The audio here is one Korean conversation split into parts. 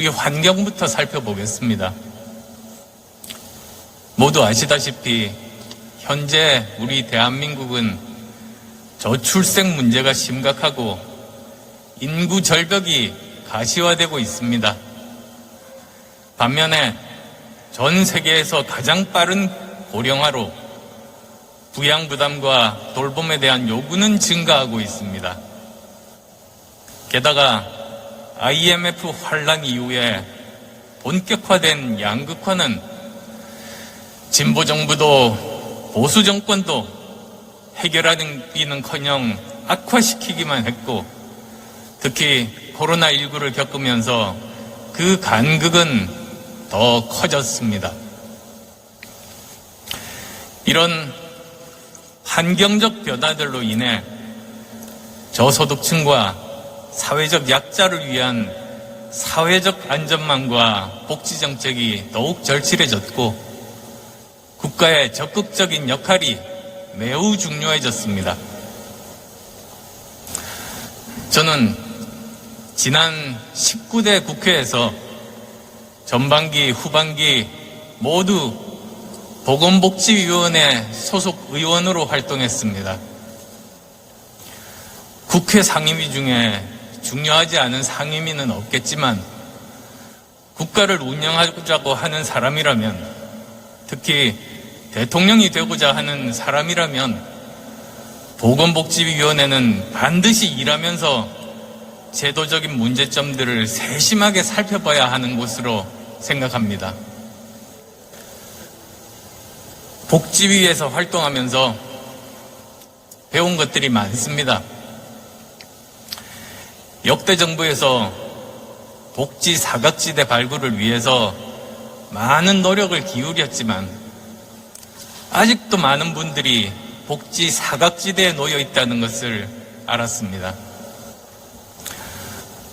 우리 환경부터 살펴보겠습니다. 모두 아시다시피 현재 우리 대한민국은 저출생 문제가 심각하고 인구 절벽이 가시화되고 있습니다. 반면에 전 세계에서 가장 빠른 고령화로 부양 부담과 돌봄에 대한 요구는 증가하고 있습니다. 게다가 IMF 환란 이후에 본격화된 양극화는 진보 정부도 보수 정권도 해결하기는커녕 악화시키기만 했고, 특히 코로나19를 겪으면서 그 간극은 더 커졌습니다. 이런 환경적 변화들로 인해 저소득층과 사회적 약자를 위한 사회적 안전망과 복지정책이 더욱 절실해졌고, 국가의 적극적인 역할이 매우 중요해졌습니다. 저는 지난 19대 국회에서 전반기, 후반기 모두 보건복지위원회 소속 의원으로 활동했습니다. 국회 상임위 중에 중요하지 않은 상임위는 없겠지만 국가를 운영하자고 하는 사람이라면, 특히 대통령이 되고자 하는 사람이라면 보건복지위원회는 반드시 일하면서 제도적인 문제점들을 세심하게 살펴봐야 하는 곳으로 생각합니다. 복지위에서 활동하면서 배운 것들이 많습니다. 역대 정부에서 복지 사각지대 발굴을 위해서 많은 노력을 기울였지만 아직도 많은 분들이 복지 사각지대에 놓여 있다는 것을 알았습니다.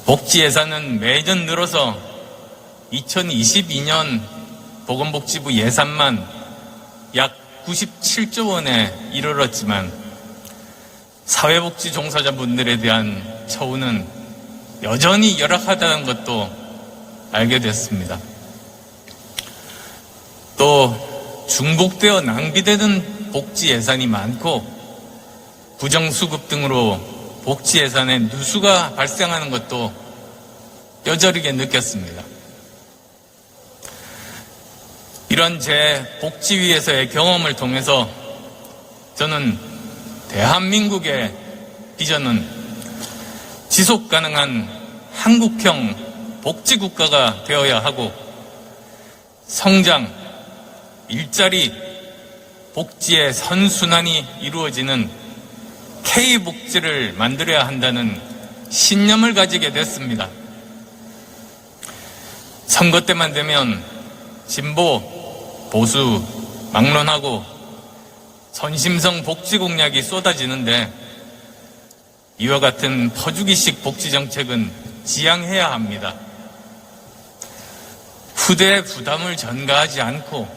복지 예산은 매년 늘어서 2022년 보건복지부 예산만 약 97조 원에 이르렀지만 사회복지 종사자분들에 대한 처우는 여전히 열악하다는 것도 알게 됐습니다. 또 중복되어 낭비되는 복지 예산이 많고 부정수급 등으로 복지 예산에 누수가 발생하는 것도 뼈저리게 느꼈습니다. 이런 제 복지위에서의 경험을 통해서 저는 대한민국의 비전은 지속 가능한 한국형 복지국가가 되어야 하고 성장, 일자리, 복지의 선순환이 이루어지는 K복지를 만들어야 한다는 신념을 가지게 됐습니다. 선거 때만 되면 진보, 보수, 막론하고 선심성 복지 공약이 쏟아지는데 이와 같은 퍼주기식 복지 정책은 지양해야 합니다. 후대의 부담을 전가하지 않고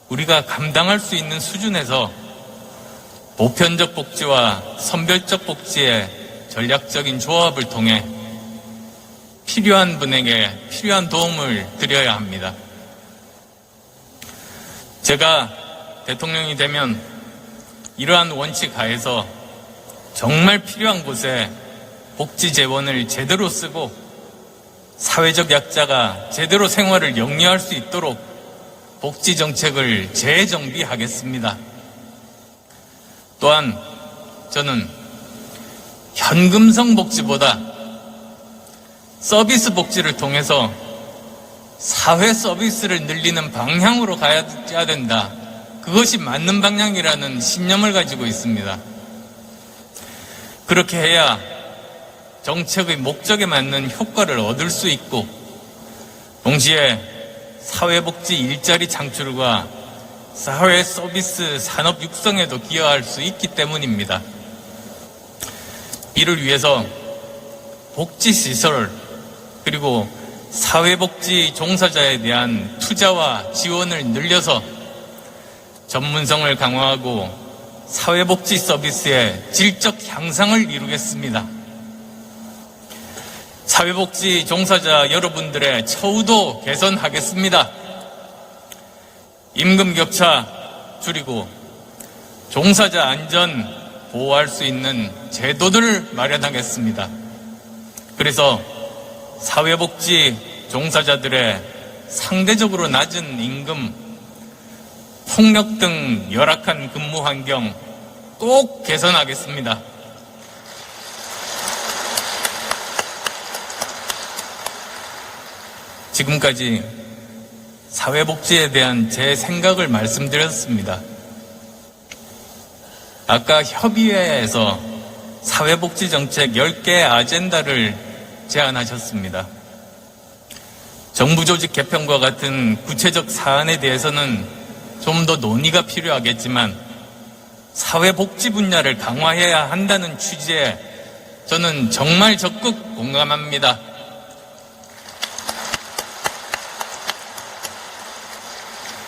우리가 감당할 수 있는 수준에서 보편적 복지와 선별적 복지의 전략적인 조합을 통해 필요한 분에게 필요한 도움을 드려야 합니다. 제가 대통령이 되면 이러한 원칙 하에서 정말 필요한 곳에 복지 재원을 제대로 쓰고 사회적 약자가 제대로 생활을 영위할 수 있도록 복지 정책을 재정비하겠습니다. 또한 저는 현금성 복지보다 서비스 복지를 통해서 사회 서비스를 늘리는 방향으로 가야 된다. 그것이 맞는 방향이라는 신념을 가지고 있습니다. 그렇게 해야 정책의 목적에 맞는 효과를 얻을 수 있고 동시에 사회복지 일자리 창출과 사회 서비스 산업 육성에도 기여할 수 있기 때문입니다. 이를 위해서 복지시설 그리고 사회복지 종사자에 대한 투자와 지원을 늘려서 전문성을 강화하고 사회복지 서비스의 질적 향상을 이루겠습니다. 사회복지 종사자 여러분들의 처우도 개선하겠습니다. 임금 격차 줄이고 종사자 안전 보호할 수 있는 제도들을 마련하겠습니다. 그래서 사회복지 종사자들의 상대적으로 낮은 임금, 폭력 등 열악한 근무 환경 꼭 개선하겠습니다. 지금까지 사회복지에 대한 제 생각을 말씀드렸습니다. 아까 협의회에서 사회복지 정책 10개 아젠다를 제안하셨습니다. 정부 조직 개편과 같은 구체적 사안에 대해서는 좀 더 논의가 필요하겠지만 사회복지 분야를 강화해야 한다는 취지에 저는 정말 적극 공감합니다.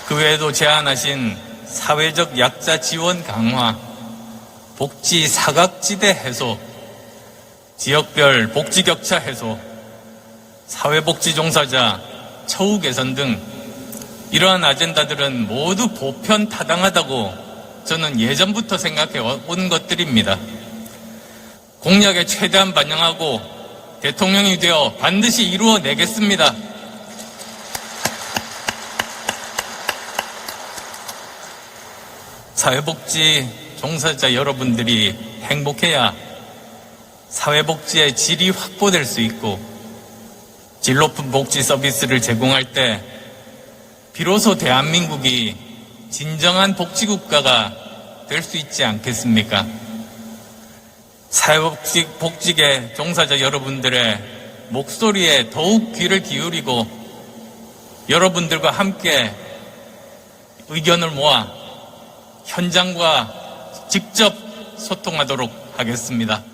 그 외에도 제안하신 사회적 약자 지원 강화, 복지 사각지대 해소, 지역별 복지 격차 해소, 사회복지 종사자 처우 개선 등 이러한 아젠다들은 모두 보편 타당하다고 저는 예전부터 생각해 온 것들입니다. 공약에 최대한 반영하고 대통령이 되어 반드시 이루어내겠습니다. 사회복지 종사자 여러분들이 행복해야 사회복지의 질이 확보될 수 있고 질 높은 복지 서비스를 제공할 때 비로소 대한민국이 진정한 복지국가가 될 수 있지 않겠습니까? 사회복지계 종사자 여러분들의 목소리에 더욱 귀를 기울이고 여러분들과 함께 의견을 모아 현장과 직접 소통하도록 하겠습니다.